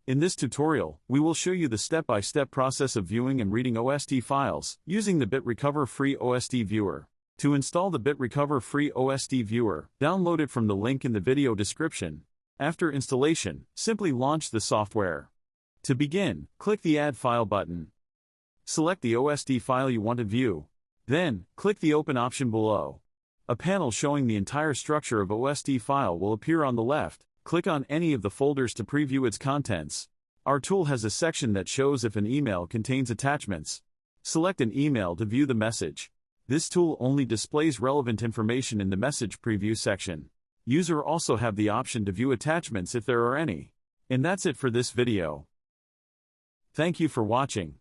In this tutorial, we will show you the step-by-step process of viewing and reading OST files using the BitRecover free OST viewer. To install the BitRecover free OST viewer, download it from the link in the video description. After installation, simply launch the software. To begin, click the Add File button. Select the OST file you want to view. Then, click the Open option below. A panel showing the entire structure of OST file will appear on the left. Click on any of the folders to preview its contents. Our tool has a section that shows if an email contains attachments. Select an email to view the message. This tool only displays relevant information in the message preview section. User also have the option to view attachments if there are any. And that's it for this video. Thank you for watching.